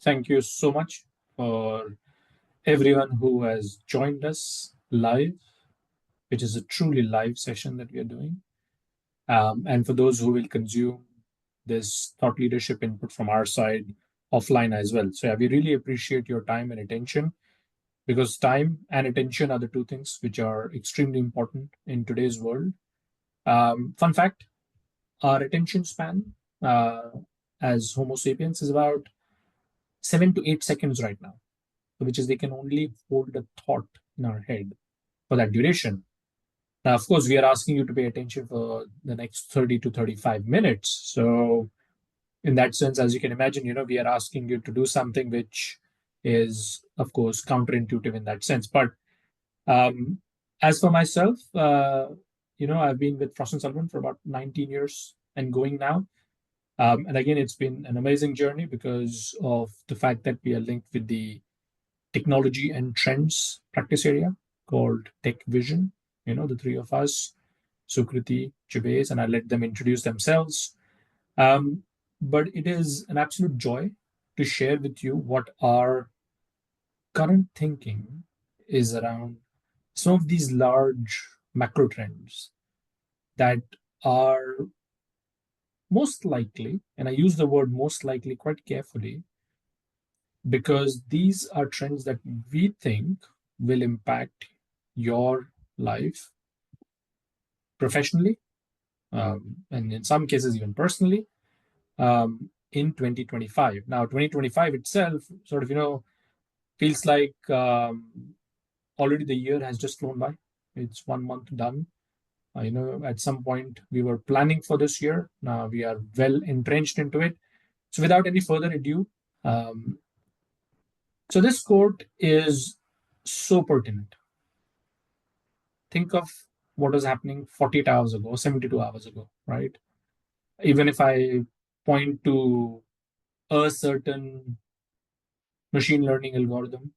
Thank you so much for everyone who has joined us live, which is a truly live session that we are doing. And for those who will consume this thought leadership input from our side offline as well. So, yeah, we really appreciate your time and attention because time and attention are the two things which are extremely important in today's world. Fun fact, our attention span as Homo sapiens is about 7 to 8 seconds right now, which is they can only hold a thought in our head for that duration. Now, of course, we are asking you to pay attention for the next 30 to 35 minutes. So, in that sense, as you can imagine, we are asking you to do something which is, of course, counterintuitive in that sense. But um, as for myself, I've been with Frost and Sullivan for about 19 years and going now. And again, it's been an amazing journey because of the fact that we are linked with the technology and trends practice area called Tech Vision. The three of us, Sukriti, Jabez, and I let them introduce themselves. Um, but it is an absolute joy to share with you what our current thinking is around some of these large macro trends that are most likely, and I use the word most likely quite carefully, because these are trends that we think will impact your life professionally, and in some cases even personally, in 2025. Now, 2025 itself sort of, feels like already the year has just flown by. It's 1 month done. At some point we were planning for this year. Now we are well entrenched into it. So without any further ado, um, so this quote is so pertinent. Think of what was happening 48 hours ago, 72 hours ago, right? Even if I point to a certain machine learning algorithm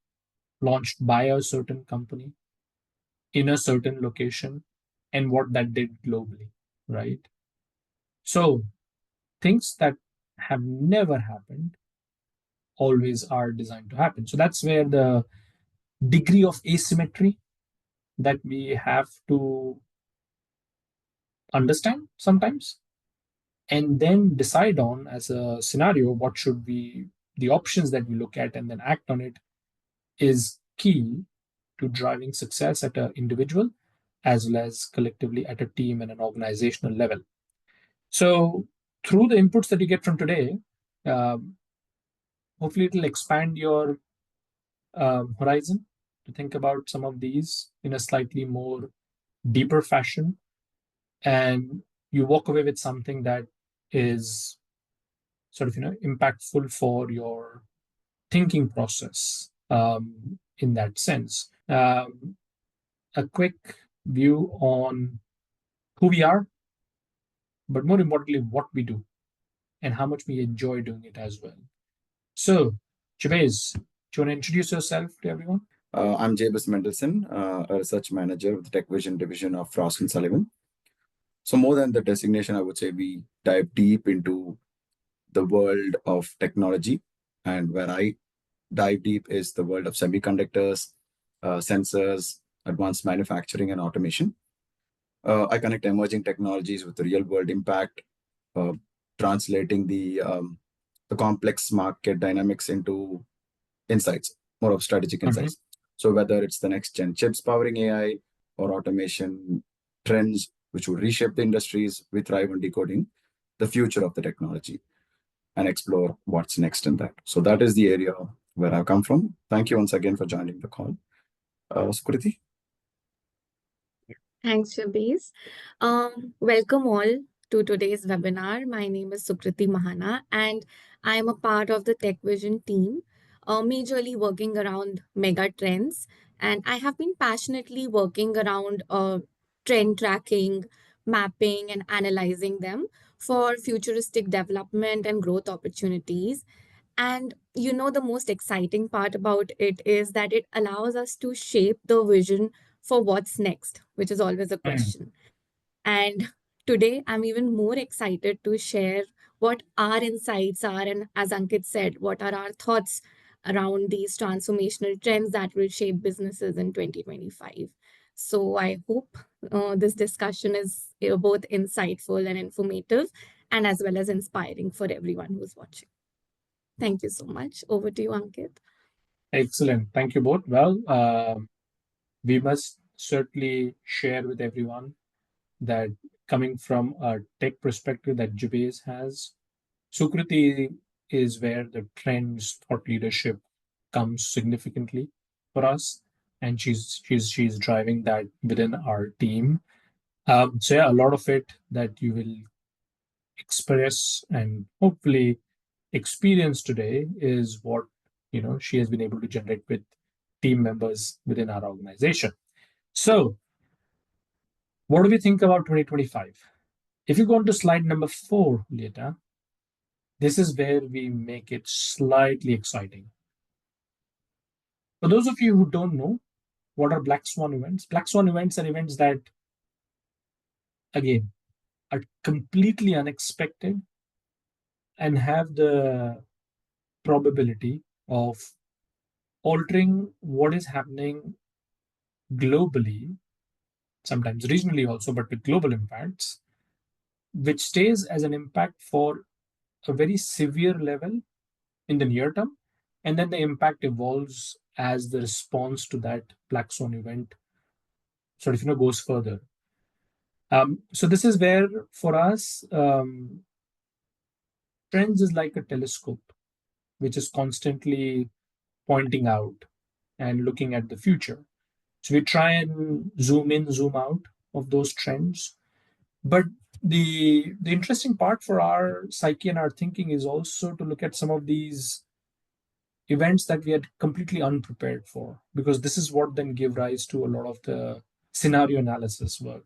launched by a certain company in a certain location and what that did globally, right? So things that have never happened always are designed to happen. So that's where the degree of asymmetry that we have to understand sometimes and then decide on as a scenario what should be the options that we look at and then act on it is key to driving success at an individual as well as collectively at a team and an organizational level. So through the inputs that you get from today, um, hopefully it'll expand your horizon to think about some of these in a slightly more deeper fashion, and you walk away with something that is sort of impactful for your thinking process, in that sense. A quick view on who we are, but more importantly, what we do and how much we enjoy doing it as well. So, Jabez, do you want to introduce yourself to everyone? I'm Jabez Mendelson, a research manager with the Tech Vision division of Frost and Sullivan. So more than the designation, I would say we dive deep into the world of technology. And where I dive deep is the world of semiconductors, sensors, advanced manufacturing, and automation. I connect emerging technologies with the real world impact, uh, translating the complex market dynamics into insights, more of strategic insights. So whether it's the next gen chips powering AI or automation trends which would reshape the industries, we thrive on decoding the future of the technology and explore what's next in that. So that is the area where I come from. Thank you once again for joining the call. Sukriti? Thanks, Shabis. Welcome all to today's webinar. My name is Sukriti Mahana, and I am a part of the Tech Vision team, majorly working around mega trends. And I have been passionately working around trend tracking, mapping, and analyzing them for futuristic development and growth opportunities. And the most exciting part about it is that it allows us to shape the vision for what's next, which is always a question. And today, I'm even more excited to share what our insights are, and as Ankit said, what are our thoughts around these transformational trends that will shape businesses in 2025. So I hope this discussion is both insightful and informative, and as well as inspiring for everyone who's watching. Thank you so much. Over to you, Ankit. Excellent. Thank you both. Well, we must certainly share with everyone that coming from a tech perspective that Jubaise has, Sukriti is where the trends thought leadership comes significantly for us, and she's driving that within our team. So yeah, a lot of it that you will express and hopefully experience today is what she has been able to generate with team members within our organization. So, what do we think about 2025? If you go on to slide number 4, Julieta, this is where we make it slightly exciting. For those of you who don't know, what are Black Swan events? Black Swan events are events that, again, are completely unexpected and have the probability of altering what is happening globally, sometimes regionally also, but with global impacts, which stays as an impact for a very severe level in the near term. And then the impact evolves as the response to that Black Swan event sort of goes further. So this is where for us, trends is like a telescope, which is constantly pointing out and looking at the future. So we try and zoom in, zoom out of those trends. But the interesting part for our psyche and our thinking is also to look at some of these events that we are completely unprepared for, because this is what then give rise to a lot of the scenario analysis work,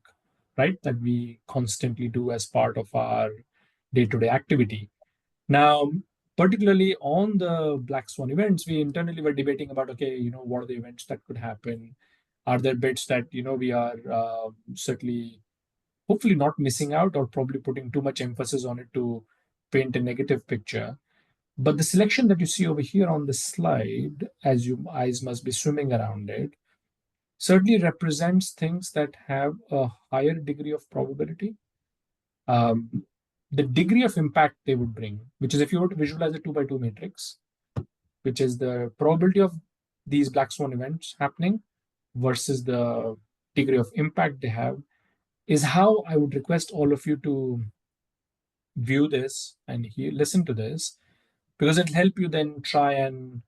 right? That we constantly do as part of our day-to-day activity. Now, particularly on the Black Swan events, we internally were debating about, okay, what are the events that could happen? Are there bits that, we are certainly, hopefully not missing out or probably putting too much emphasis on it to paint a negative picture? But the selection that you see over here on the slide, as your eyes must be swimming around it, certainly represents things that have a higher degree of probability. The degree of impact they would bring, which is if you were to visualize a 2x2 matrix, which is the probability of these Black Swan events happening versus the degree of impact they have, is how I would request all of you to view this and listen to this, because it'll help you then try and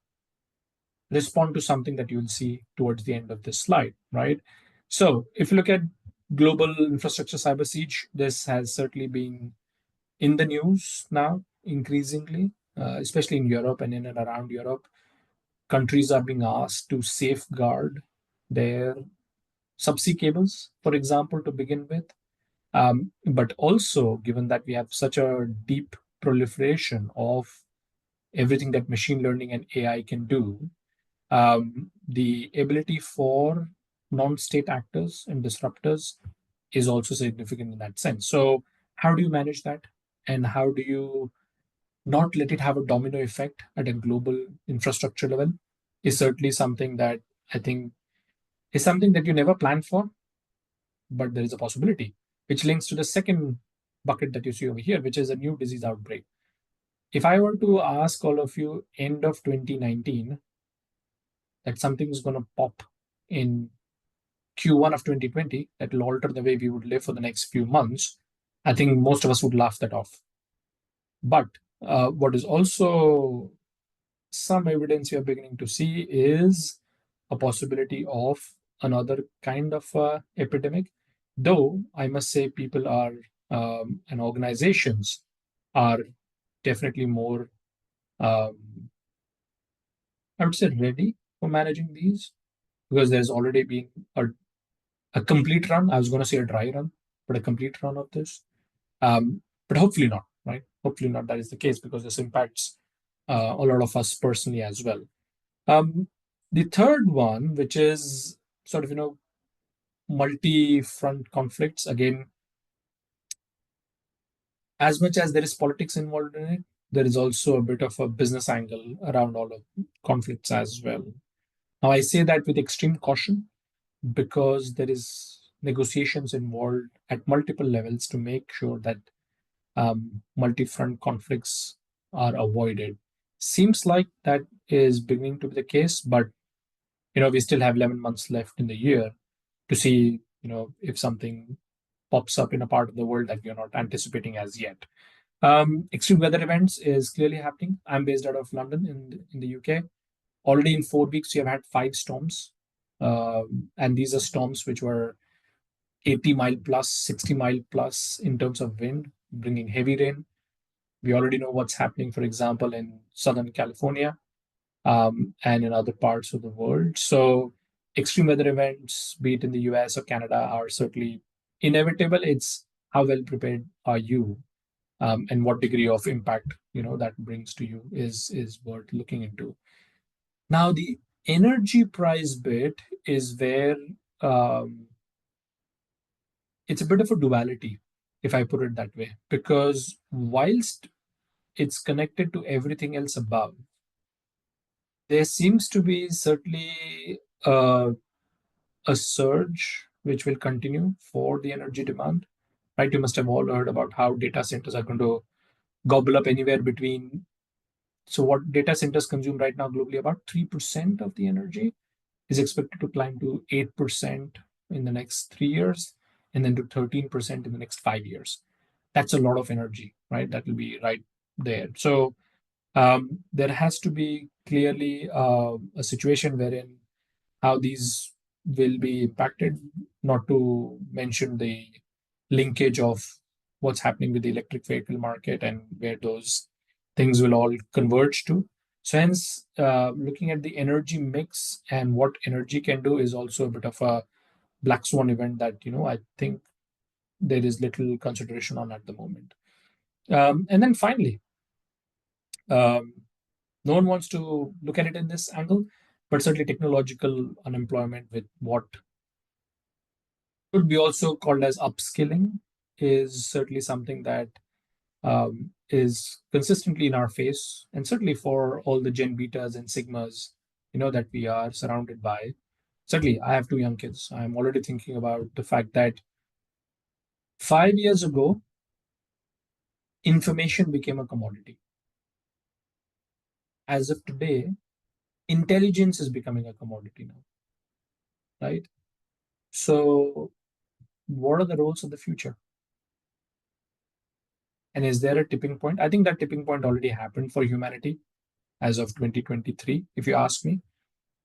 respond to something that you'll see towards the end of this slide, right? So if you look at global infrastructure cyber siege, this has certainly been in the news now increasingly, especially in Europe and in and around Europe. Countries are being asked to safeguard their subsea cables, for example, to begin with. But also, given that we have such a deep proliferation of everything that machine learning and AI can do, the ability for non-state actors and disruptors is also significant in that sense. So, how do you manage that? And how do you not let it have a domino effect at a global infrastructure level? Is certainly something that I think is something that you never plan for, but there is a possibility, which links to the second bucket that you see over here, which is a new disease outbreak. If I were to ask all of you end of 2019 that something is going to pop in Q1 of 2020 that will alter the way we would live for the next few months, I think most of us would laugh that off. But what is also some evidence we are beginning to see is a possibility of another kind of epidemic. Though I must say, people are and organizations are definitely more, I would say, ready for managing these, because there's already been a complete run. I was going to say a dry run, but a complete run of this. But hopefully not, right? Hopefully not that is the case, because this impacts a lot of us personally as well. The third one, which is sort of, multi-front conflicts, again, as much as there is politics involved in it, there is also a bit of a business angle around all of conflicts as well. Now, I say that with extreme caution because there is negotiations involved at multiple levels to make sure that multi-front conflicts are avoided. Seems like that is beginning to be the case, but we still have 11 months left in the year to see if something pops up in a part of the world that we are not anticipating as yet. Extreme weather events is clearly happening. I'm based out of London in the UK. Already in 4 weeks, we have had 5 storms, and these are storms which were 80-mile plus, 60-mile plus in terms of wind, bringing heavy rain. We already know what's happening, for example, in Southern California, and in other parts of the world. So, extreme weather events, be it in the US or Canada, are certainly inevitable. It's how well prepared are you, and what degree of impact that brings to you is worth looking into. Now, the energy price bit is where it's a bit of a duality, if I put it that way, because whilst it's connected to everything else above, there seems to be certainly a surge which will continue for the energy demand. Right? You must have all heard about how data centers are going to gobble up anywhere between. So, what data centers consume right now globally, about 3% of the energy is expected to climb to 8% in the next 3 years, and then to 13% in the next 5 years. That's a lot of energy, right? That will be right there. So, there has to be clearly a situation wherein how these will be impacted, not to mention the linkage of what's happening with the electric vehicle market and where those things will all converge to. So, hence, looking at the energy mix and what energy can do is also a bit of a black swan event that I think there is little consideration on at the moment. And then finally, um, no one wants to look at it in this angle, but certainly technological unemployment with what could be also called as upskilling is certainly something that is consistently in our face, and certainly for all the Gen Betas and Sigmas, that we are surrounded by. Certainly, I have 2 young kids. I'm already thinking about the fact that 5 years ago, information became a commodity. As of today, intelligence is becoming a commodity now, right? So, what are the roles of the future? And is there a tipping point? I think that tipping point already happened for humanity as of 2023, if you ask me.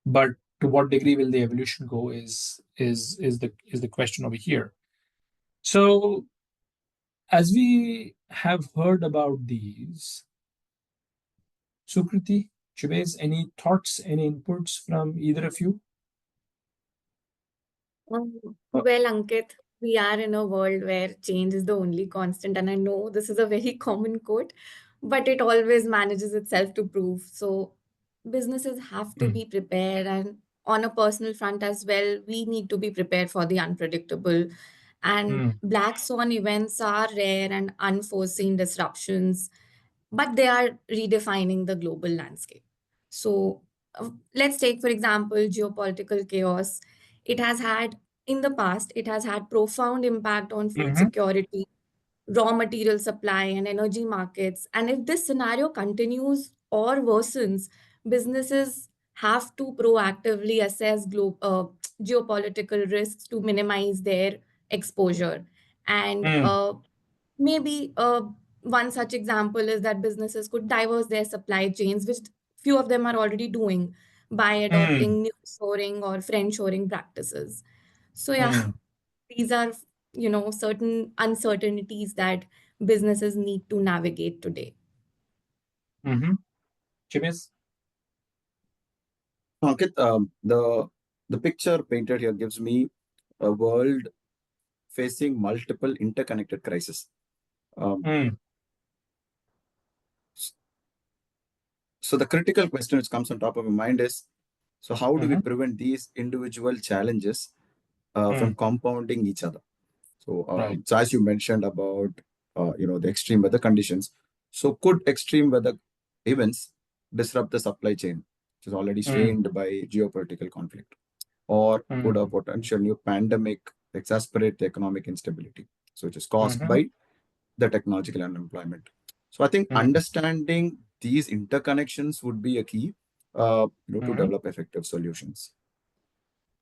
But to what degree will the evolution go is the question over here. So, as we have heard about these, Sukriti, Chubez, any thoughts, any inputs from either of you? Well, Ankit, we are in a world where change is the only constant, and I know this is a very common quote, but it always manages itself to prove. So, businesses have to Mm, be prepared, and on a personal front as well, we need to be prepared for the unpredictable. And mm, black swan events are rare and unforeseen disruptions, but they are redefining the global landscape. So, let's take, for example, geopolitical chaos. It has had, in the past, it has had profound impact on food mhm, security, raw material supply, and energy markets. And if this scenario continues or worsens, businesses have to proactively assess geopolitical risks to minimize their exposure. And mm, maybe one such example is that businesses could diverse their supply chains, which few of them are already doing by mm, adopting new shoring or friend-shoring practices. So yeah, mm, these are, certain uncertainties that businesses need to navigate today. mhm. Chubez? Ankit, the picture painted here gives me a world facing multiple interconnected crises. Um, Mm, so the critical question which comes on top of my mind is, so how do we mhm, prevent these individual challenges from mm, compounding each other? So, right. so as you mentioned about the extreme weather conditions. So could extreme weather events disrupt the supply chain, which is already Mm, strained by geopolitical conflict? Or could a mm, potential new pandemic exacerbate the economic instability, so which is caused mhm, by the technological unemployment? So I think mm, understanding these interconnections would be a key, to mhm, develop effective solutions.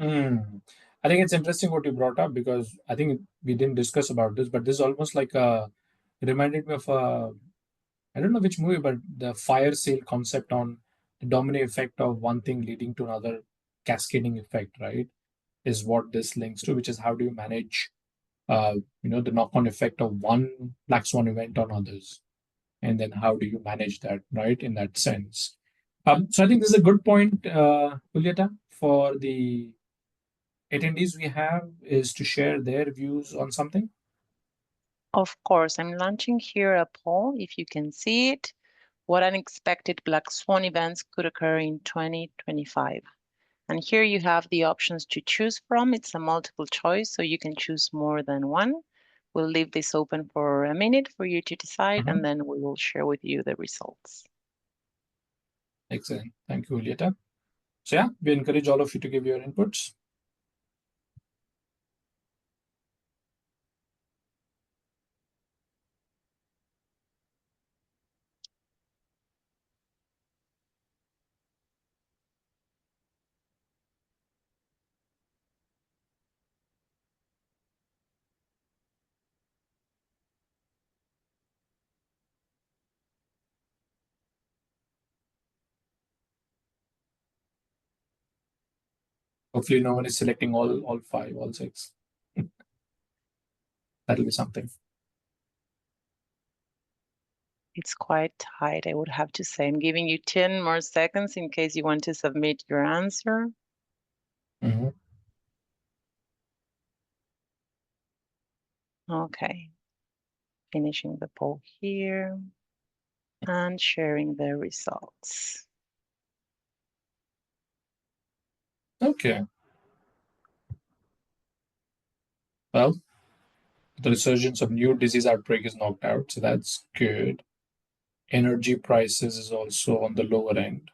mm. I think it's interesting what you brought up because I think we didn't discuss about this, but this is almost like a, it reminded me of a, I don't know which movie, but the fire sale concept on the domino effect of one thing leading to another cascading effect, right? Is what this links to, which is how do you manage, the knock-on effect of one black swan event on others, and then how do you manage that, right? In that sense. So I think this is a good point, Julieta, for the attendees we have is to share their views on something. Of course, I'm launching here a poll, if you can see it. What unexpected black swan events could occur in 2025? And here you have the options to choose from. It's a multiple choice, so you can choose more than one. We'll leave this open for a minute for you to decide, and Mhm. then we will share with you the results. Excellent. Thank you, Julieta. So yeah, we encourage all of you to give your inputs. Hopefully, no one is selecting all five, all six. That'll be something. It's quite tight, I would have to say. I'm giving you 10 more seconds in case you want to submit your answer. Mhm. Okay, finishing the poll here and sharing the results. Okay. Well, the resurgence of new disease outbreak is knocked out, so that's good. Energy prices is also on the lower end.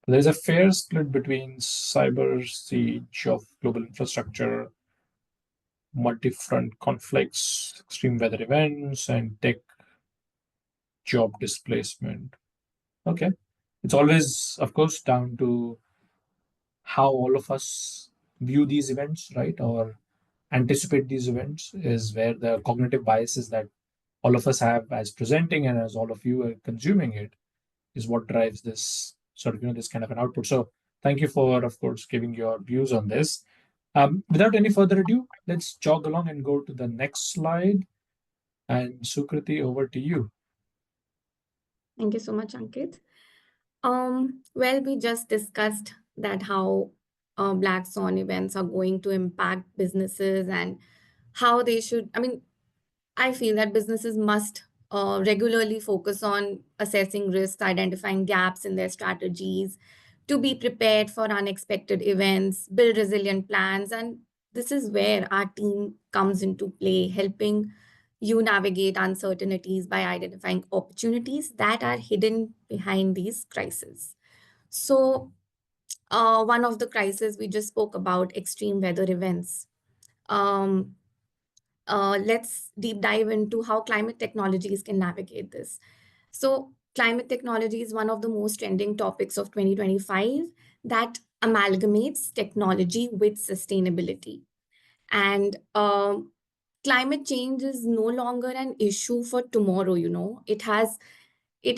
There's a fair split between cyber siege of global infrastructure, multi-front conflicts, extreme weather events, and tech job displacement. Okay. It's always, of course, down to how all of us view these events, right? Or anticipate these events is where the cognitive biases that all of us have as presenting and as all of you are consuming it is what drives this sort of, this kind of an output. So thank you for, of course, giving your views on this. Without any further ado, let's jog along and go to the next slide. And Sukriti, over to you. Thank you so much, Ankit. Well, we just discussed that how black swan events are going to impact businesses and how they should. I mean, I feel that businesses must regularly focus on assessing risks, identifying gaps in their strategies, to be prepared for unexpected events, build resilient plans. And this is where our team comes into play, helping you navigate uncertainties by identifying opportunities that are hidden behind these crises. So, one of the crises we just spoke about, extreme weather events. Um, let's deep dive into how climate technologies can navigate this. So, climate technology is one of the most trending topics of 2025 that amalgamates technology with sustainability. And climate change is no longer an issue for tomorrow, it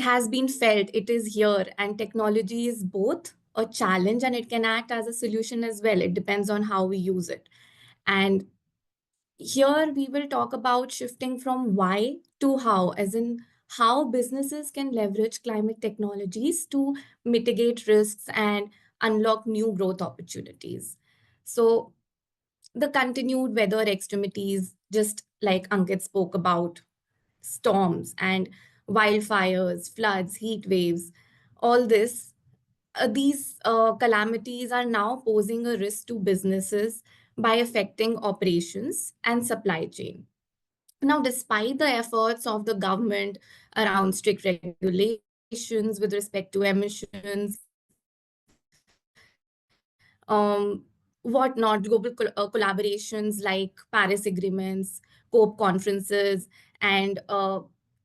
has been felt, it is here, and technology is both a challenge and it can act as a solution as well. It depends on how we use it. And here we will talk about shifting from why to how, as in how businesses can leverage climate technologies to mitigate risks and unlock new growth opportunities. So, the continued weather extremities, just like Ankit spoke about, storms and wildfires, floods, heat waves, all this, these calamities are now posing a risk to businesses by affecting operations and supply chain. Now, despite the efforts of the government around strict regulations with respect to emissions, whatnot, global collaborations like Paris agreements, COP conferences, and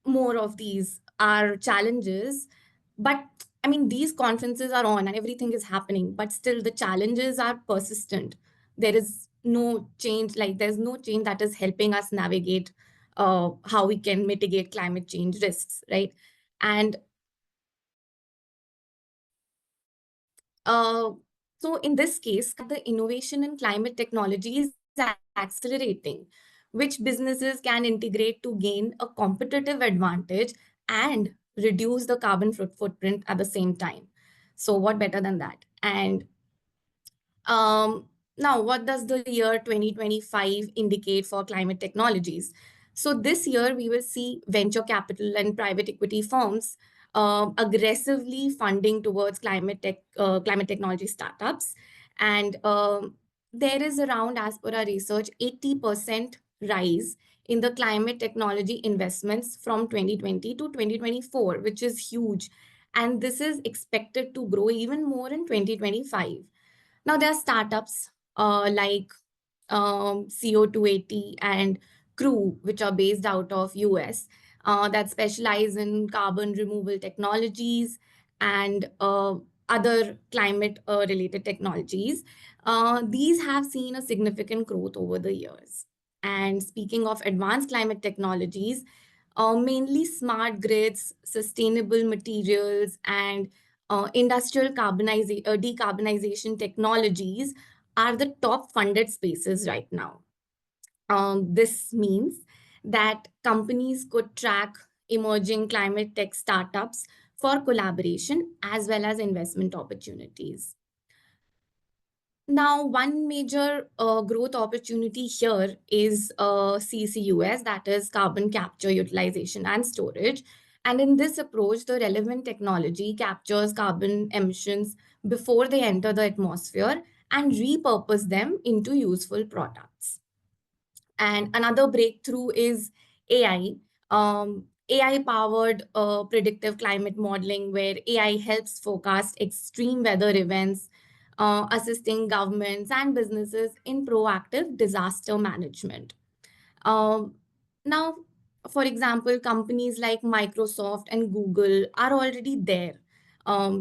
more of these are challenges. But I mean, these conferences are on and everything is happening, but still the challenges are persistent. There is no change, like there's no change that is helping us navigate how we can mitigate climate change risks, right? And Uh, so in this case, the innovation in climate technology is accelerating, which businesses can integrate to gain a competitive advantage and reduce the carbon footprint at the same time. So what better than that? And now, what does the year 2025 indicate for climate technologies? So, this year we will see venture capital and private equity firms aggressively funding towards climate technology startups. And there is around, as per our research, 80% rise in the climate technology investments from 2020 to 2024, which is huge. And this is expected to grow even more in 2025. Now, there are startups like CO280 and Crew, which are based out of US, that specialize in carbon removal technologies and other climate related technologies. These have seen a significant growth over the years. And speaking of advanced climate technologies, mainly smart grids, sustainable materials, and industrial decarbonization technologies are the top funded spaces right now. This means that companies could track emerging climate tech startups for collaboration as well as investment opportunities. Now, one major growth opportunity here is CCUS, that is carbon capture, utilization, and storage. And in this approach, the relevant technology captures carbon emissions before they enter the atmosphere and repurpose them into useful products. And another breakthrough is AI. AI powered predictive climate modeling, where AI helps forecast extreme weather events, assisting governments and businesses in proactive disaster management. Um, Now, for example, companies like Microsoft and Google are already there.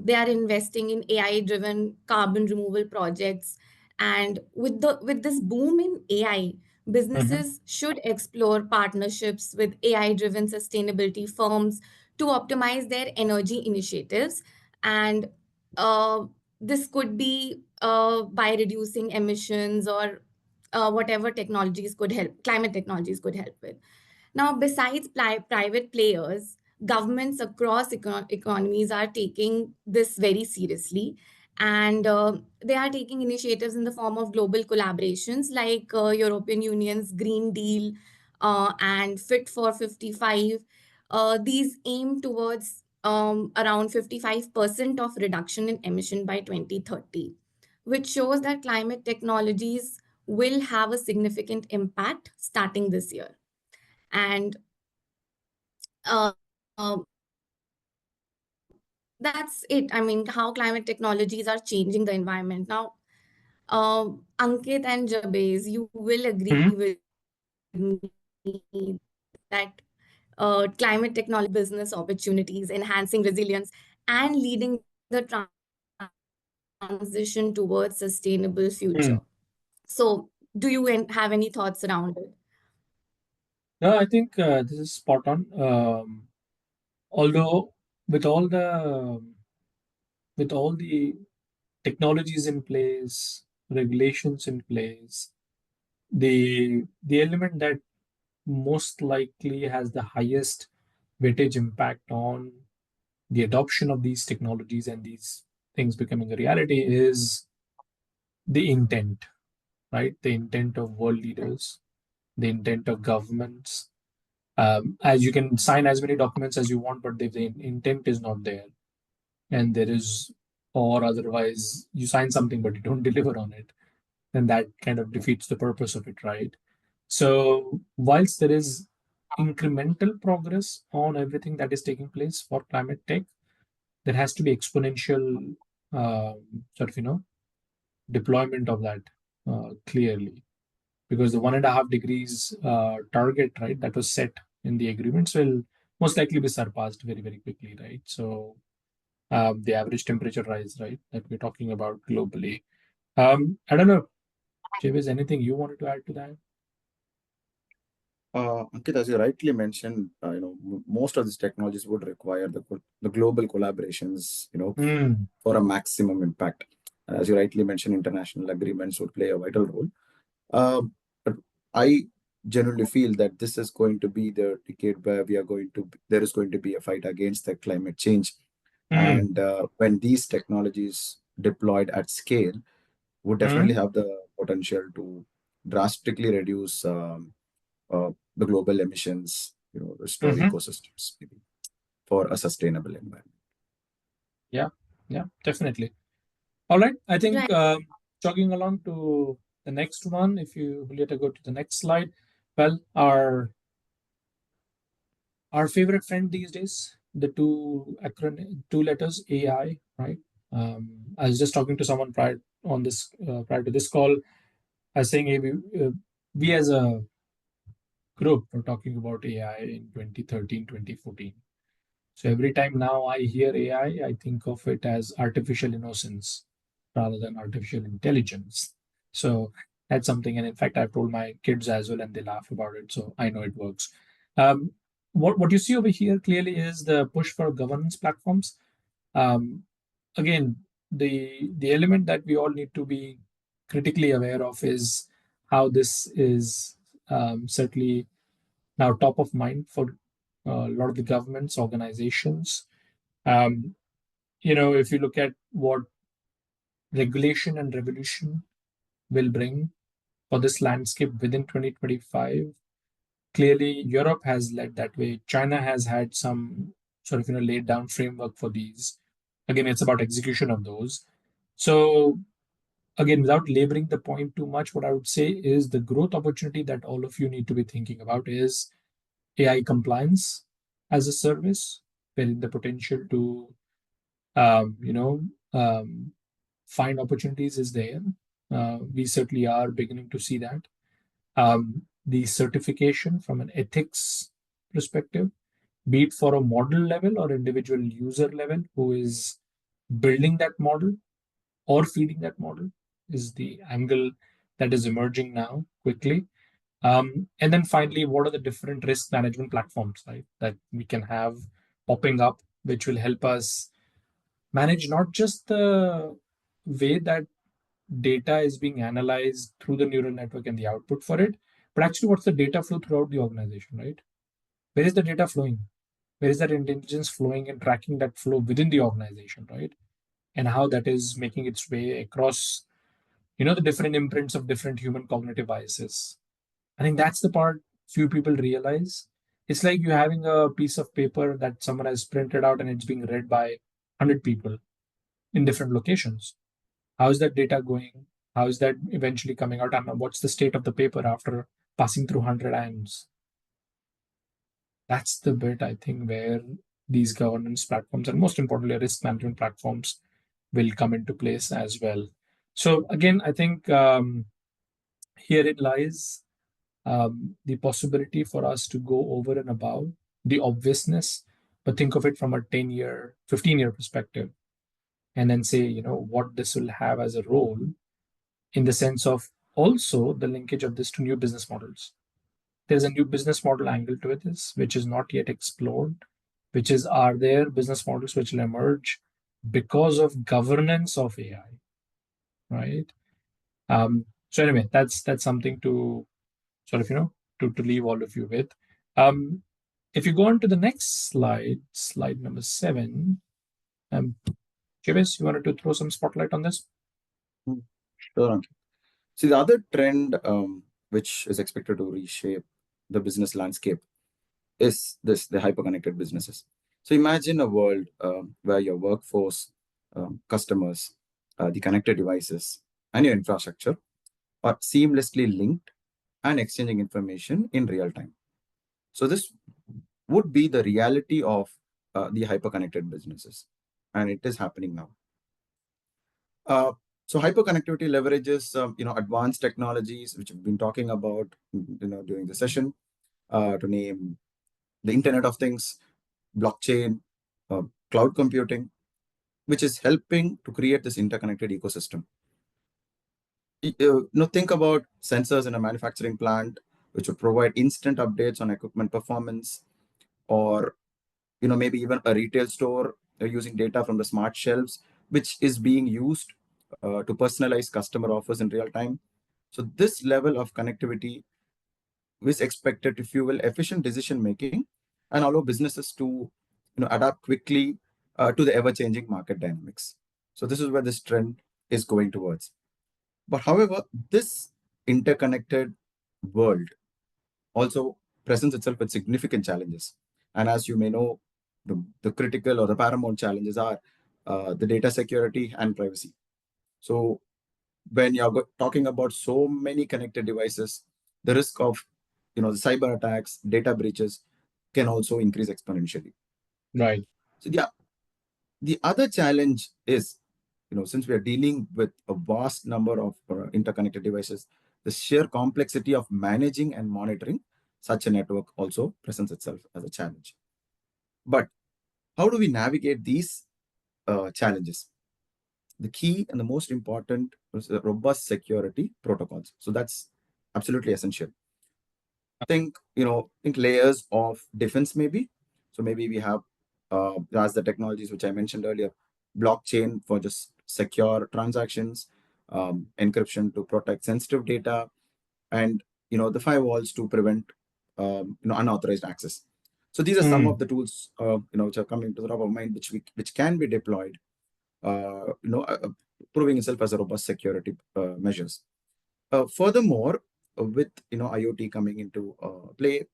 They are investing in AI-driven carbon removal projects, and with this boom in AI, Mm-hmm. businesses should explore partnerships with AI-driven sustainability firms to optimize their energy initiatives. And uh, this could be by reducing emissions or whatever technologies could help, climate technologies could help with. Now, besides private players, governments across economies are taking this very seriously. And they are taking initiatives in the form of global collaborations like European Union's Green Deal and Fit for 55. These aim towards around 55% of reduction in emission by 2030, which shows that climate technologies will have a significant impact starting this year. And that's it. I mean, how climate technologies are changing the environment. Now, Ankit and Jabez, you will agree Mm-hmm. with me that climate technology business opportunities, enhancing resilience, and leading the transition towards sustainable future. Mm. So, do you have any thoughts around it? No, I think this is spot on. Although with all the with all the technologies in place, regulations in place, the element that most likely has the highest weightage impact on the adoption of these technologies and these things becoming a reality is the intent, right? The intent of world leaders, the intent of governments. As you can sign as many documents as you want, but if the intent is not there, and there is, or otherwise you sign something but you don't deliver on it, then that kind of defeats the purpose of it, right? So, whilst there is incremental progress on everything that is taking place for climate tech. There has to be exponential sort of deployment of that clearly, because the 1.5 degrees target, right, that was set in the agreements will most likely be surpassed very, very quickly, right? So the average temperature rise, right, that we're talking about globally. I don't know, Javis, anything you wanted to add to that? Ankit, as you rightly mentioned, most of these technologies would require the global collaborations, Mm, for a maximum impact. As you rightly mentioned, international agreements would play a vital role. But I generally feel that this is going to be the decade where there is going to be a fight against the climate change. mm, And when these technologies deployed at scale would definitely mm, have the potential to drastically reduce the global emissions, restore hmm. ecosystems maybe for a sustainable environment. Yeah, yeah, definitely. All right, I think Right. jogging along to the next one, if you let to go to the next slide. Well, our favorite friend these days, the two letters AI, right? I was just talking to someone prior to this call. I was saying, hey, we as a group were talking about AI in 2013, 2014. So every time now I hear AI, I think of it as artificial innocence rather than artificial intelligence. So that's something, and in fact, I've told my kids as well, and they laugh about it. So I know it works. Um, what you see over here clearly is the push for governance platforms. Um, Again, the element that we all need to be critically aware of is how this is certainly now top of mind for a lot of the governments, organizations. Um, if you look at what regulation and revolution will bring for this landscape within 2025, clearly Europe has led that way. China has had some sort of laid down framework for these. Again, it's about execution of those. So again, without laboring the point too much, what I would say is the growth opportunity that all of you need to be thinking about is AI compliance as a service, wherein the potential to um, you know um, find opportunities is there. We certainly are beginning to see that. The certification from an ethics perspective, be it for a model level or individual user level who is building that model or feeding that model, is the angle that is emerging now quickly. And then finally, what are the different risk management platforms, right, that we can have popping up, which will help us manage not just the way that data is being analyzed through the neural network and the output for it, but actually what's the data flow throughout the organization, right? Where is the data flowing? Where is that intelligence flowing and tracking that flow within the organization, right? And how that is making its way across, the different imprints of different human cognitive biases. I think that's the part few people realize. It's like you having a piece of paper that someone has printed out and it's being read by 100 people in different locations. How is that data going? How is that eventually coming out? And what's the state of the paper after passing through 100 hands? That's the bit, I think, where these governance platforms and most importantly, risk management platforms will come into place as well. So, again, I think here it lies the possibility for us to go over and above the obviousness, but think of it from a 10-year, 15-year perspective, and then say, what this will have as a role in the sense of also the linkage of this to new business models. There's a new business model angle to it, which is not yet explored, which is, are there business models which will emerge because of governance of AI, right? So anyway, that's something to sort of to leave all of you with. Um, if you go on to the next slide, slide number 7, Javis, you wanted to throw some spotlight on this? Sure, Ankit. See, the other trend which is expected to reshape the business landscape is the hyperconnected businesses. So imagine a world where your workforce, customers, the connected devices, and your infrastructure are seamlessly linked and exchanging information in real time. So this would be the reality of the hyperconnected businesses, and it is happening now. So hyperconnectivity leverages advanced technologies which we've been talking about during the session, to name the Internet of Things, blockchain, uh, cloud computing, which is helping to create this interconnected ecosystem. Think about sensors in a manufacturing plant, which would provide instant updates on equipment performance, or maybe even a retail store using data from the smart shelves, which is being used to personalize customer offers in real time. So this level of connectivity is expected to fuel efficient decision making and allow businesses to adapt quickly to the ever-changing market dynamics. So this is where this trend is going towards. But however, this interconnected world also presents itself with significant challenges. And as you may know, the critical or the paramount challenges are the data security and privacy. So when you're talking about so many connected devices, the risk of the cyber attacks, data breaches can also increase exponentially. Right. So the other challenge is, since we are dealing with a vast number of interconnected devices, the sheer complexity of managing and monitoring such a network also presents itself as a challenge. But how do we navigate these challenges? The key and the most important is the robust security protocols. So that's absolutely essential. Think layers of defense maybe. So maybe we have as the technologies which I mentioned earlier, blockchain for just secure transactions, encryption to protect sensitive data, and the firewalls to prevent unauthorized access. So these are some of the tools which are coming to the top of mind, which can be deployed, proving itself as a robust security measures. Furthermore, with IoT coming into play,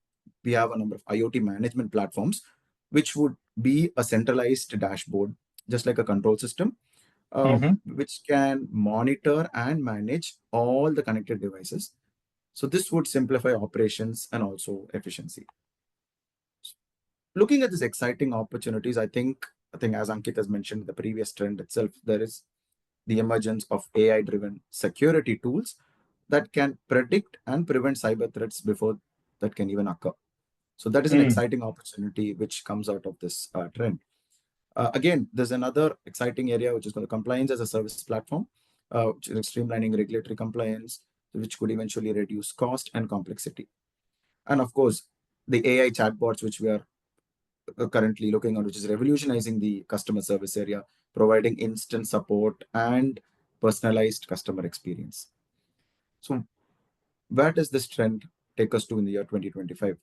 we have a number of IoT management platforms, which would be a centralized dashboard, just like a control system, which can monitor and manage all the connected devices. So this would simplify operations and also efficiency. Looking at these exciting opportunities, I think as Ankit has mentioned, the previous trend itself, there is the emergence of AI-driven security tools that can predict and prevent cyber threats before that can even occur. So that is an exciting opportunity which comes out of this trend. Again, there's another exciting area which is called compliance as a service platform, which is streamlining regulatory compliance, which could eventually reduce cost and complexity. And of course, the AI chatbots, which we are currently looking at, which is revolutionizing the customer service area, providing instant support and personalized customer experience. So where does this trend take us to in the year 2025?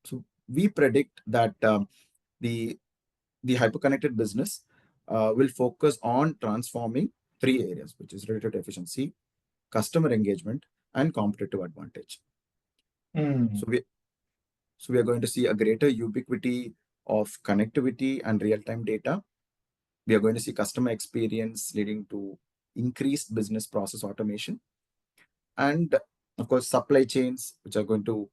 So we predict that the hyperconnected business will focus on transforming three areas, which is related to efficiency, customer engagement, and competitive advantage. So we are going to see a greater ubiquity of connectivity and real-time data. We are going to see customer experience leading to increased business process automation, and of course supply chains, which are going to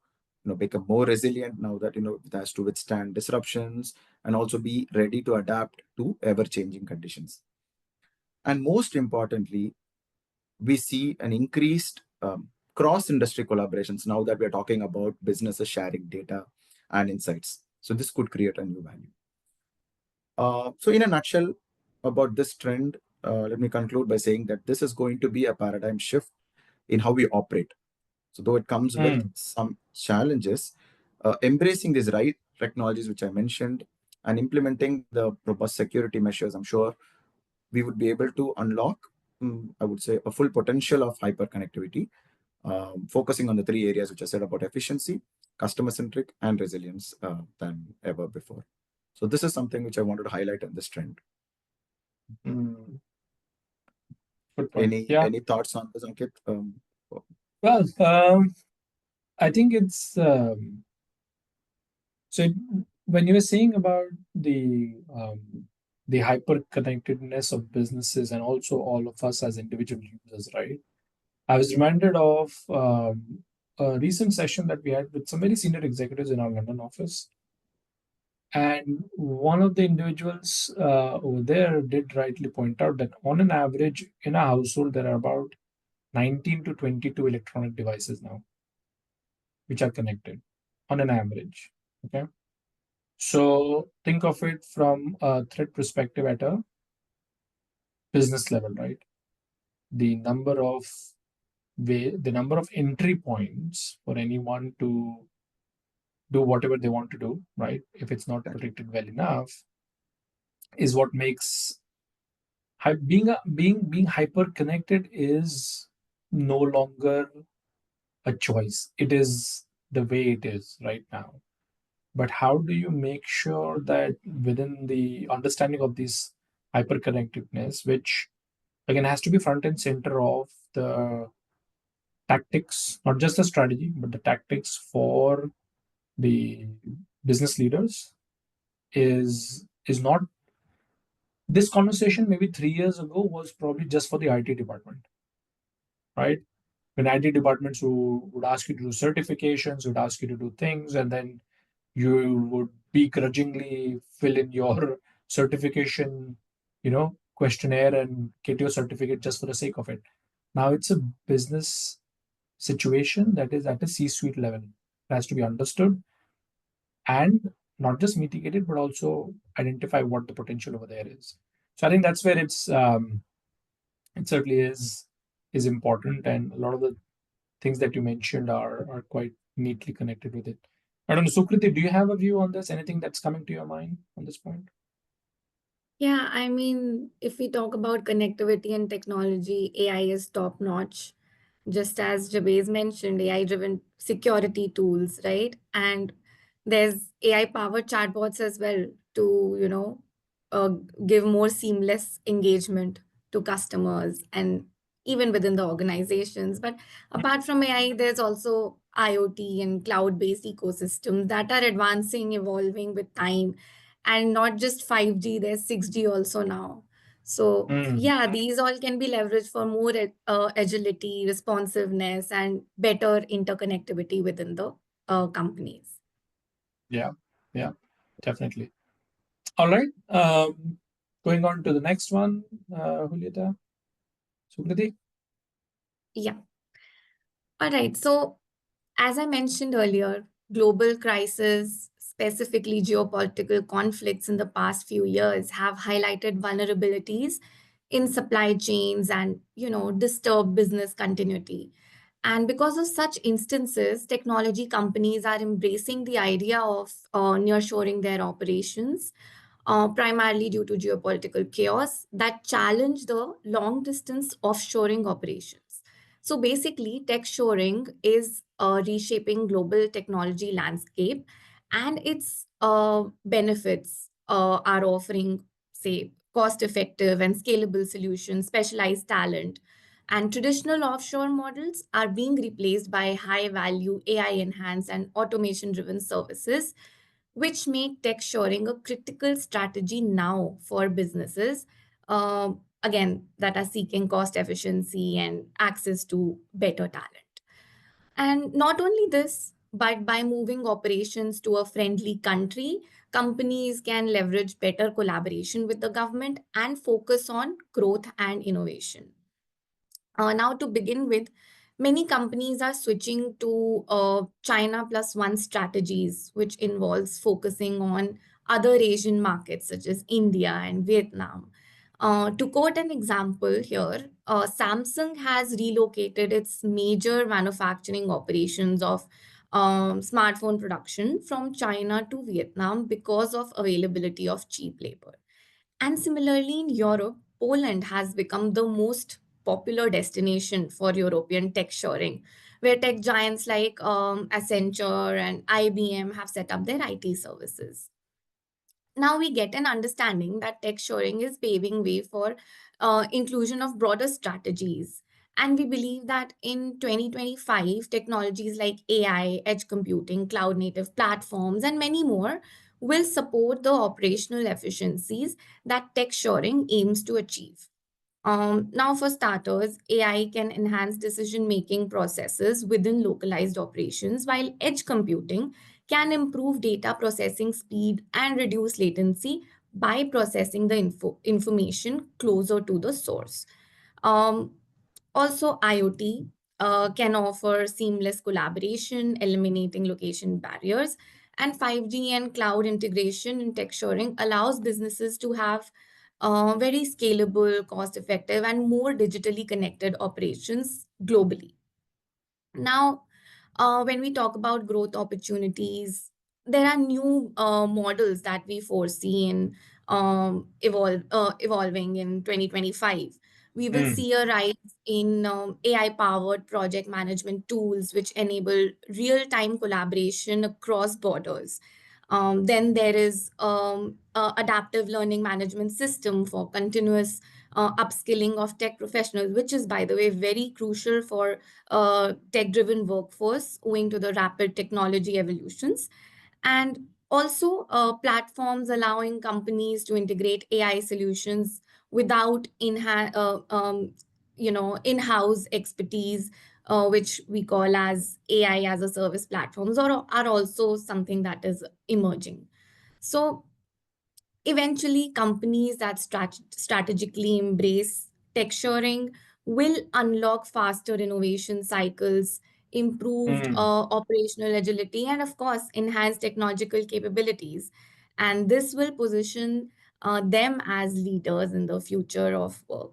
become more resilient now that it has to withstand disruptions and also be ready to adapt to ever-changing conditions. And most importantly, we see an increased cross-industry collaborations now that we're talking about businesses sharing data and insights. So this could create a new value. So in a nutshell, about this trend, let me conclude by saying that this is going to be a paradigm shift in how we operate. So though it comes with some challenges, embracing these right technologies, which I mentioned, and implementing the robust security measures, I'm sure we would be able to unlock, I would say, a full potential of hyperconnectivity, focusing on the three areas which I said about efficiency, customer-centric, and resilience than ever before. So this is something which I wanted to highlight in this trend. Good point. Any thoughts on this, Ankit? Well, I think it's so when you were saying about the hyper connectedness of businesses and also all of us as individual users, right? I was reminded of a recent session that we had with some very senior executives in our London office. And one of the individuals over there did rightly point out that on an average in a household, there are about 19 to 22 electronic devices now, which are connected on an average. Okay. So think of it from a threat perspective at a business level, right? The number of the number of entry points for anyone to do whatever they want to do, right? If it's not Exactly. protected well enough, is what makes being hyper connected is no longer a choice. It is the way it is right now. But how do you make sure that within the understanding of this hyper connectedness, which again has to be front and center of the tactics, not just the strategy, but the tactics for the business leaders, is not this conversation maybe 3 years ago was probably just for the IT department, right? When IT departments would ask you to do certifications, would ask you to do things, and then you would begrudgingly fill in your certification, questionnaire and get your certificate just for the sake of it. Now it's a business situation that is at a C-suite level. It has to be understood and not just mitigated, but also identify what the potential over there is. So I think that's where it certainly is important, and a lot of the things that you mentioned are quite neatly connected with it. I don't know, Sukriti, do you have a view on this? Anything that's coming to your mind on this point? Yeah, I mean, if we talk about connectivity and technology, AI is top notch. Just as Jabez mentioned, AI-driven security tools, right? And there's AI-powered chatbots as well to, uh, give more seamless engagement to customers and even within the organizations. But apart from AI, there's also IoT and cloud-based ecosystems that are advancing, evolving with time. And not just 5G, there's 6G also now. So Mm, yeah, these all can be leveraged for more agility, responsiveness, and better interconnectivity within the companies. yeah, yeah, definitely. All right. Going on to the next one, Julieta, Sukriti. Yeah. All right. So as I mentioned earlier, global crises, specifically geopolitical conflicts in the past few years, have highlighted vulnerabilities in supply chains and, disturbed business continuity. And because of such instances, technology companies are embracing the idea of nearshoring their operations, primarily due to geopolitical chaos that challenge the long distance offshoring operations. So basically, tech shoring is reshaping global technology landscape, and its benefits are offering, say, cost-effective and scalable solutions, specialized talent, and traditional offshore models are being replaced by high-value AI-enhanced and automation-driven services, which make tech shoring a critical strategy now for businesses. Again, that are seeking cost efficiency and access to better talent. And not only this, but by moving operations to a friendly country, companies can leverage better collaboration with the government and focus on growth and innovation. Now, to begin with, many companies are switching to China plus one strategies, which involves focusing on other Asian markets such as India and Vietnam. To quote an example here, Samsung has relocated its major manufacturing operations of smartphone production from China to Vietnam because of availability of cheap labor. And similarly, in Europe, Poland has become the most popular destination for European tech shoring, where tech giants like Accenture and IBM have set up their IT services. Now we get an understanding that tech shoring is paving way for inclusion of broader strategies. And we believe that in 2025, technologies like AI, edge computing, cloud native platforms, and many more will support the operational efficiencies that tech shoring aims to achieve. Now, for starters, AI can enhance decision-making processes within localized operations, while edge computing can improve data processing speed and reduce latency by processing the information closer to the source. Um, Also, IoT can offer seamless collaboration, eliminating location barriers, and 5G and cloud integration in tech sharing allows businesses to have very scalable, cost effective, and more digitally connected operations globally. Now, when we talk about growth opportunities, there are new models that we foresee in evolving in 2025. We will Mm, see a rise in AI-powered project management tools, which enable real-time collaboration across borders. Then there is adaptive learning management system for continuous upskilling of tech professionals, which is, by the way, very crucial for tech-driven workforce owing to the rapid technology evolutions. And also platforms allowing companies to integrate AI solutions without in-house expertise, which we call as AI as a service platforms, or are also something that is emerging. So eventually, companies that strategically embrace tech sharing will unlock faster innovation cycles, improved mm. operational agility, and of course, enhanced technological capabilities. And this will position them as leaders in the future of work.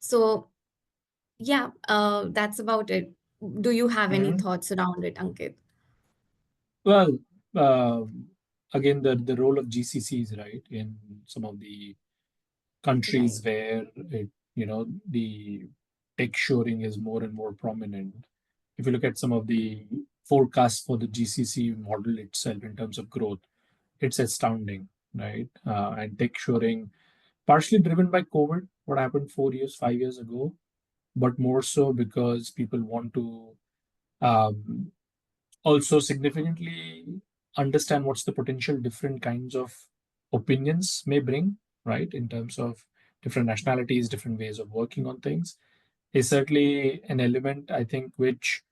So, yeah, that's about it. Do you have any Mhm. thoughts around it, Ankit? Well, again, the role of GCCs, right, in some of the countries Right. where the tech shoring is more and more prominent. If you look at some of the forecasts for the GCC model itself in terms of growth, it's astounding, right? And tech shoring, partially driven by COVID, what happened 4 years, 5 years ago, but more so because people want to um, also significantly understand what's the potential different kinds of opinions may bring, right? In terms of different nationalities, different ways of working on things, is certainly an element, I think, which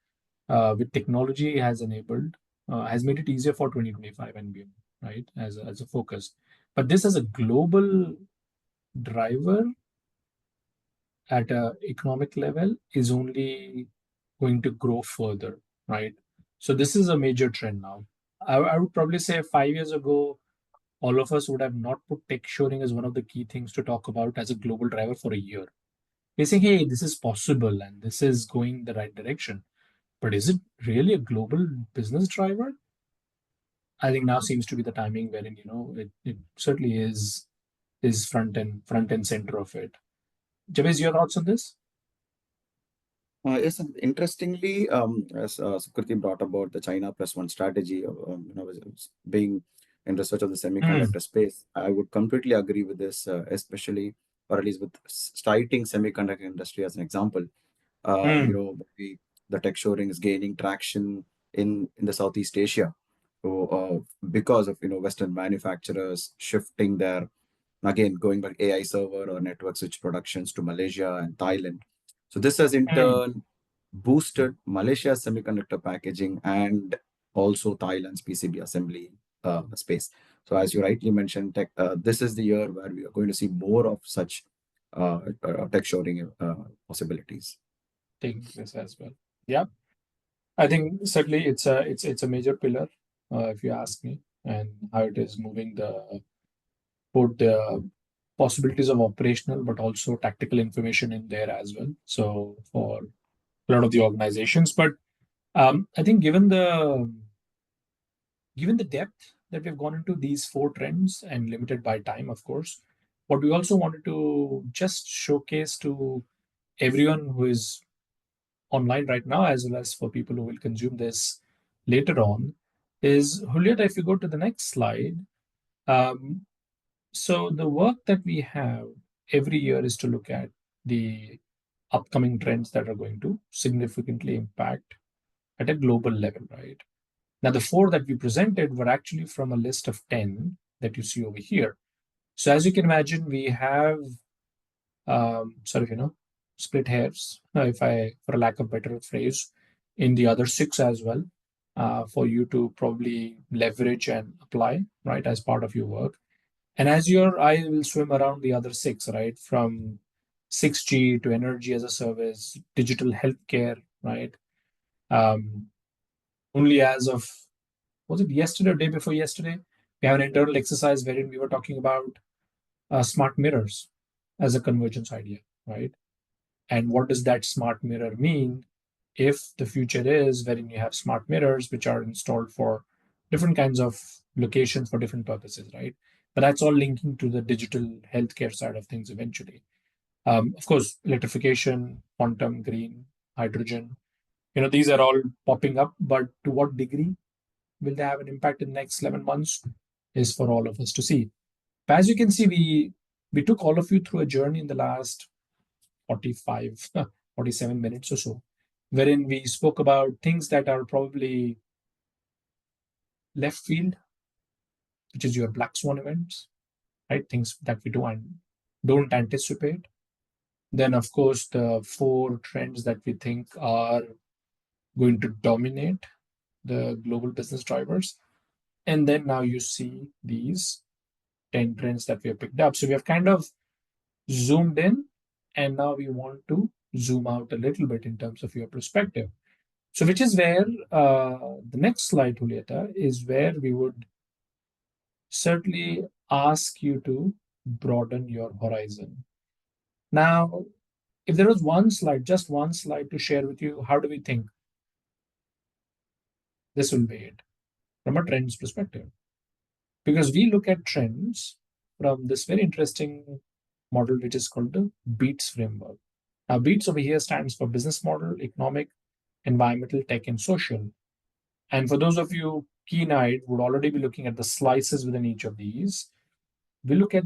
with technology has enabled, has made it easier for 2025 and beyond, right? As a focus. But this as a global driver at a economic level is only going to grow further, right? So this is a major trend now. I would probably say 5 years ago, all of us would have not put tech shoring as one of the key things to talk about as a global driver for a year. We're saying, hey, this is possible and this is going the right direction. But is it really a global business driver? I think now seems to be the timing wherein, it certainly is front and center of it. Javez, your thoughts on this? Yes, and interestingly, as Sukriti brought about the China plus one strategy, being in research of the Mm, semiconductor space, I would completely agree with this, especially, or at least with citing semiconductor industry as an example. mm, The tech shoring is gaining traction in the Southeast Asia, so, because of Western manufacturers shifting their, again, going back AI server or network switch productions to Malaysia and Thailand. So this has in mm. turn boosted Malaysia's semiconductor packaging and also Thailand's PCB assembly space. So as you rightly mentioned, this is the year where we are going to see more of such tech shoring possibilities. Taking this as well. Yeah, I think certainly it's a major pillar, if you ask me, and how it is moving the both the possibilities of operational but also tactical information in there as well. So for a lot of the organizations, but I think given the depth that we've gone into these four trends and limited by time, of course, what we also wanted to just showcase to everyone who is online right now, as well as for people who will consume this later on, is Juliet, if you go to the next slide. Um, so the work that we have every year is to look at the upcoming trends that are going to significantly impact at a global level, right? Now, the four that we presented were actually from a list of 10 that you see over here. So, as you can imagine, we have sort of, split hairs, if I, for a lack of better phrase, in the other six as well, for you to probably leverage and apply, right, as part of your work. And as your eye will swim around the other six, right, from 6G to energy as a service, digital healthcare, right? Um, Only as of, was it yesterday or day before yesterday? We have an internal exercise wherein we were talking about smart mirrors as a convergence idea, right? And what does that smart mirror mean if the future is wherein you have smart mirrors which are installed for different kinds of locations for different purposes, right? But that's all linking to the digital healthcare side of things eventually. Of course, electrification, quantum, green, hydrogen, these are all popping up, but to what degree will they have an impact in the next 11 months is for all of us to see. But as you can see, we took all of you through a journey in the last 45, 47 minutes or so, wherein we spoke about things that are probably left field, which is your black swan events, right? Things that we do and don't anticipate. Then, of course, the four trends that we think are going to dominate the global business drivers. And then now you see these 10 trends that we have picked up. So we have kind of zoomed in, and now we want to zoom out a little bit in terms of your perspective. So, which is where the next slide, Julieta, is where we would certainly ask you to broaden your horizon. Now, if there was one slide, just one slide to share with you, how do we think this will be it from a trends perspective? Because we look at trends from this very interesting model, which is called the BEATS framework. Now, BEATS over here stands for business model, economic, environmental, tech, and social. And for those of you keen-eyed, would already be looking at the slices within each of these. We look at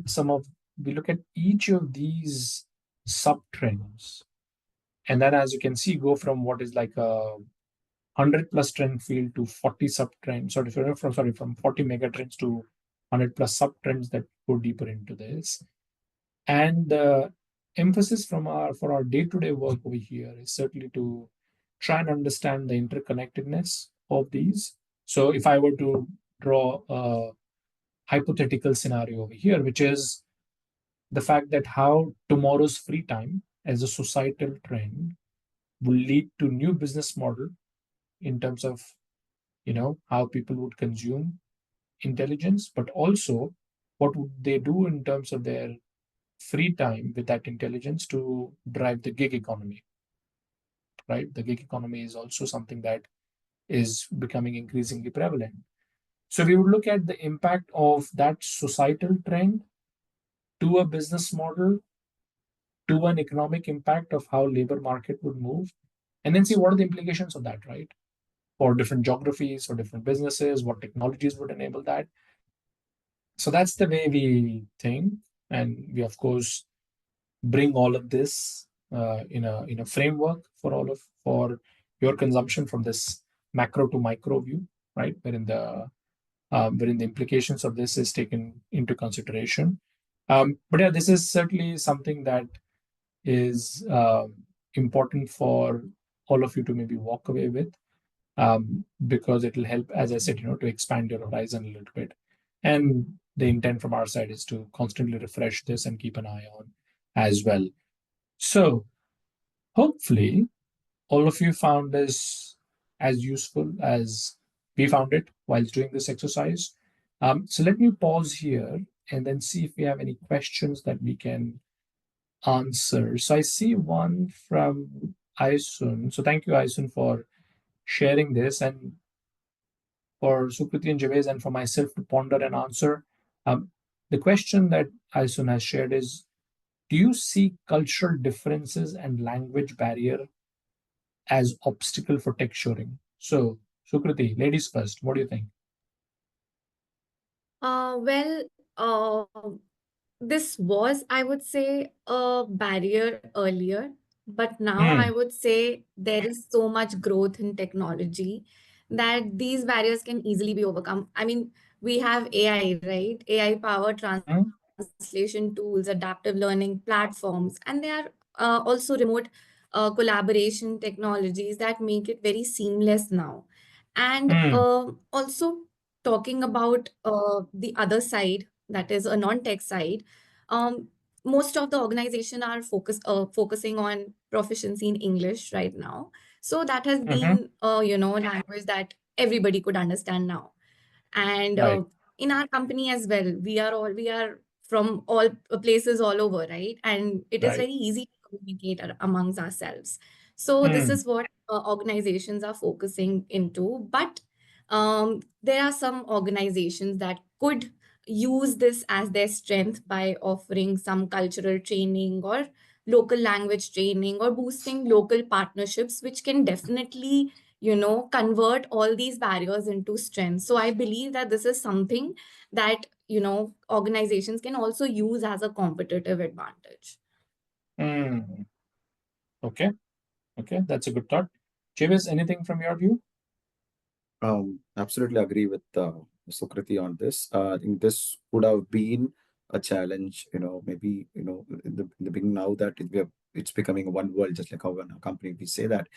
each of these sub trends, and then, as you can see, go from what is like a 100 plus trend field to 40 sub trends. From 40 mega trends to 100 plus sub trends that go deeper into this. And the emphasis for our day-to-day work over here is certainly to try and understand the interconnectedness of these. So if I were to draw a hypothetical scenario over here, which is the fact that how tomorrow's free time as a societal trend will lead to new business model in terms of how people would consume intelligence, but also what would they do in terms of their free time with that intelligence to drive the gig economy, right? The gig economy is also something that is becoming increasingly prevalent. So we would look at the impact of that societal trend to a business model, to an economic impact of how labor market would move, and then see what are the implications of that, right? For different geographies, for different businesses, what technologies would enable that. So that's the way we think, and we of course bring all of this in a framework for your consumption from this macro to micro view, right? Wherein the implications of this is taken into consideration. But yeah, this is certainly something that is important for all of you to maybe walk away with, because it will help, as I said, to expand your horizon a little bit. And the intent from our side is to constantly refresh this and keep an eye on as well. So hopefully all of you found this as useful as we found it whilst doing this exercise. So let me pause here and then see if we have any questions that we can answer. So I see one from Aisun. So thank you, Aisun, for sharing this, and for Sukriti and Javez and for myself to ponder and answer. The question that Aisun has shared is, do you see cultural differences and language barrier as obstacle for tech shoring? So, Sukriti, ladies first, what do you think? Well, this was, I would say, a barrier earlier, but now I Hmm. would say there is so much growth in technology that these barriers can easily be overcome. I mean, we have AI, right? AI powered Hmm? translation translation tools, adaptive learning platforms, and there are also remote collaboration technologies that make it very seamless now. And Mm. also talking about the other side, that is a non-tech side, um, most of the organization are focusing on proficiency in English right now. So that has Mm-hmm. been, language that everybody could understand now. And Right. in our company as well, we are from all places all over, right? And it is Right. very easy to communicate amongst ourselves. So this Mm. is what organizations are focusing into. But there are some organizations that could use this as their strength by offering some cultural training or local language training or boosting local partnerships, which can definitely convert all these barriers into strengths. So I believe that this is something that organizations can also use as a competitive advantage. Mm. Okay. Okay. That's a good thought. Chavis, anything from your view? Absolutely agree with Sukriti on this. I think this would have been a challenge, maybe, in the beginning. Now that it's becoming a one world, just like how in a company we say that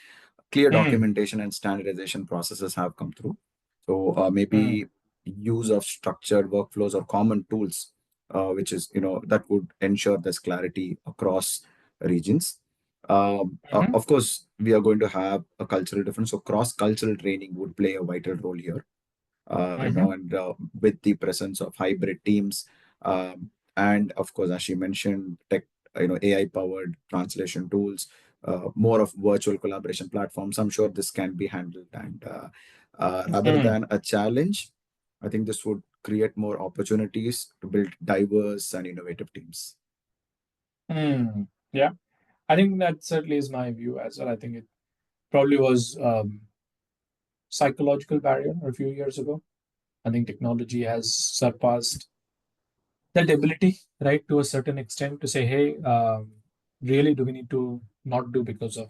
clear Mm. documentation and standardization processes have come through. So Mm. maybe use of structured workflows or common tools, which is, that would ensure there's clarity across regions. Mm-hmm. Of course, we are going to have a cultural difference, so cross-cultural training would play a vital role here. Mm-hmm. And with the presence of hybrid teams, and of course, as she mentioned, tech, AI-powered translation tools, more of virtual collaboration platforms. I'm sure this can be handled, and rather Mm. than a challenge, I think this would create more opportunities to build diverse and innovative teams. Mm. Yeah. I think that certainly is my view as well. I think it probably was psychological barrier a few years ago. I think technology has surpassed that ability, right, to a certain extent to say, hey, really, do we need to not do because of,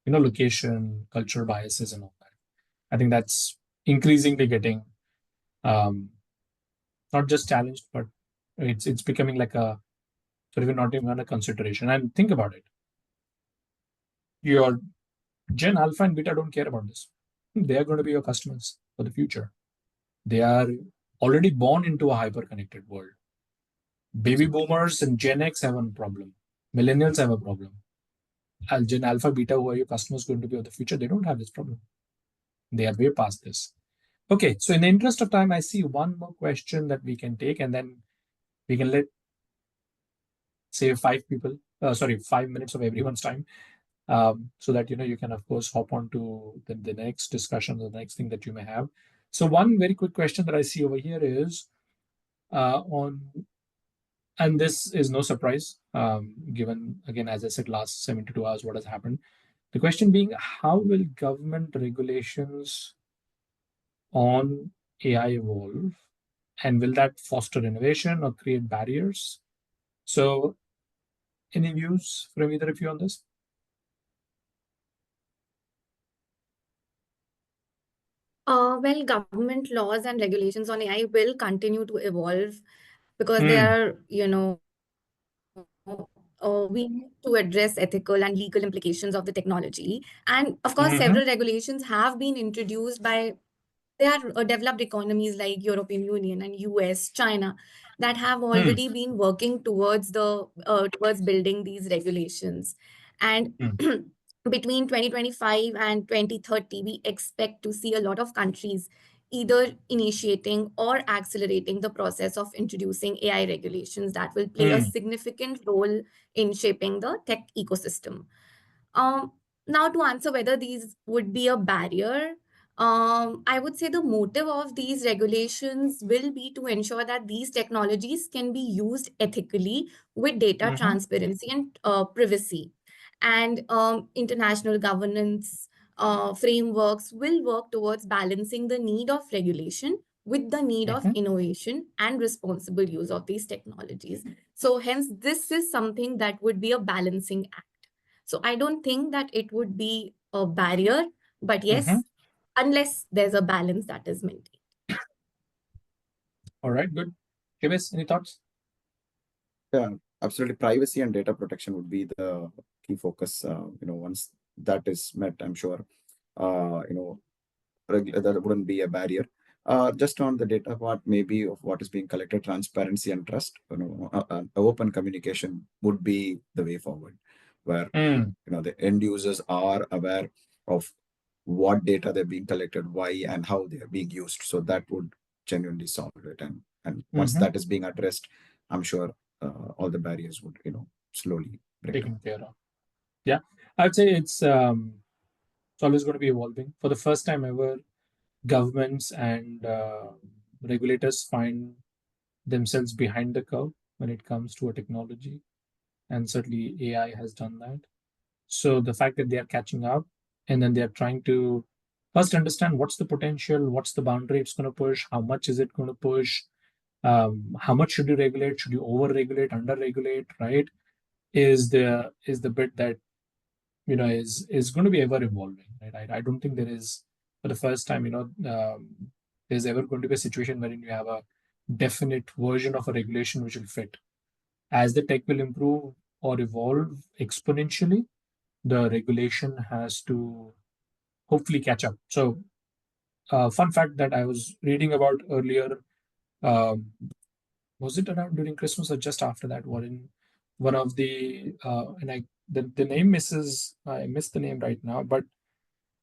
location, cultural biases, and all that? I think that's increasingly getting um, not just challenged, but it's becoming like a sort of not even a consideration. And think about it. Your Gen Alpha and Beta don't care about this. They are going to be your customers for the future. They are already born into a hyper-connected world. Baby boomers and Gen X have a problem. Millennials have a problem. Gen Alpha, Beta, who are your customers going to be of the future, they don't have this problem. They are way past this. Okay, so in the interest of time, I see one more question that we can take, and then we can let, say, 5 people, 5 minutes of everyone's time, so that you can of course hop on to the next discussion, the next thing that you may have. So one very quick question that I see over here is on, and this is no surprise, given again, as I said, last 72 hours, what has happened. The question being, how will government regulations on AI evolve? And will that foster innovation or create barriers? So, any views from either of you on this? Well, government laws and regulations on AI will continue to evolve because they Mm. are, we need to address ethical and legal implications of the technology. And of course, several Mm-hmm. regulations have been introduced by there are developed economies like European Union and US, China, that have Mm. already been working towards towards building these regulations. And Mm. between 2025 and 2030, we expect to see a lot of countries either initiating or accelerating the process of introducing AI regulations that will play a Mm. significant role in shaping the tech ecosystem. Um, Now, to answer whether these would be a barrier, I would say the motive of these regulations will be to ensure that these technologies can be used ethically with data Mm-hmm. transparency and privacy. And international governance frameworks will work towards balancing the need of regulation with the need of Mm-hmm. innovation and responsible use of these technologies. So, hence, this is something that would be a balancing act. So I don't think that it would be a barrier, but Mm-hmm. yes, unless there's a balance that is maintained. All right, good. Jibis, any thoughts? Yeah, absolutely. Privacy and data protection would be the key focus. Once that is met, I'm sure, you know, that wouldn't be a barrier. Just on the data part, maybe of what is being collected, transparency and trust, open communication would be the way forward, where Mm, the end users are aware of what data they're being collected, why, and how they are being used. So that would genuinely solve it. And once mhm, that is being addressed, I'm sure all the barriers would slowly break down. taken care of. Yeah, I'd say it's always going to be evolving. For the first time ever, governments and regulators find themselves behind the curve when it comes to a technology, and certainly AI has done that. So the fact that they are catching up, and then they are trying to first understand what's the potential, what's the boundary it's going to push, how much is it going to push, how much should you regulate, should you over regulate, under regulate, right? Is the bit that is going to be ever evolving, right? I don't think there is, for the first time, there's ever going to be a situation wherein you have a definite version of a regulation which will fit. As the tech will improve or evolve exponentially, the regulation has to hopefully catch up. So, fun fact that I was reading about earlier, um, was it around during Christmas or just after that? One of the and the name misses I missed the name right now, but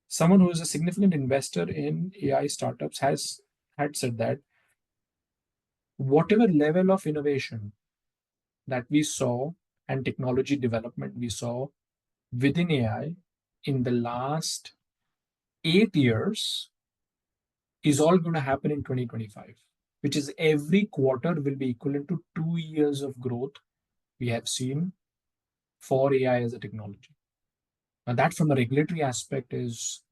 someone who is a significant investor in AI startups had said that whatever level of innovation that we saw and technology development we saw within AI in the last 8 years is all going to happen in 2025, which is every quarter will be equivalent to 2 years of growth we have seen for AI as a technology. Now, that from a regulatory aspect is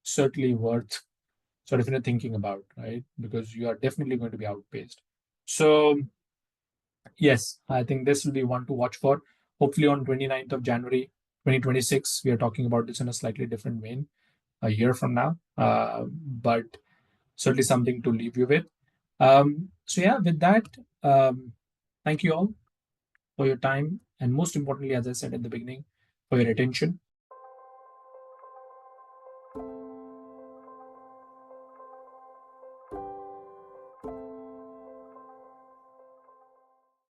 certainly worth sort of thinking about, right? Because you are definitely going to be outpaced. So, yes, I think this will be one to watch for. Hopefully, on 29th of January 2026, we are talking about this in a slightly different vein a year from now. But certainly something to leave you with. So, yeah, with that, thank you all for your time. And most importantly, as I said at the beginning, for your attention.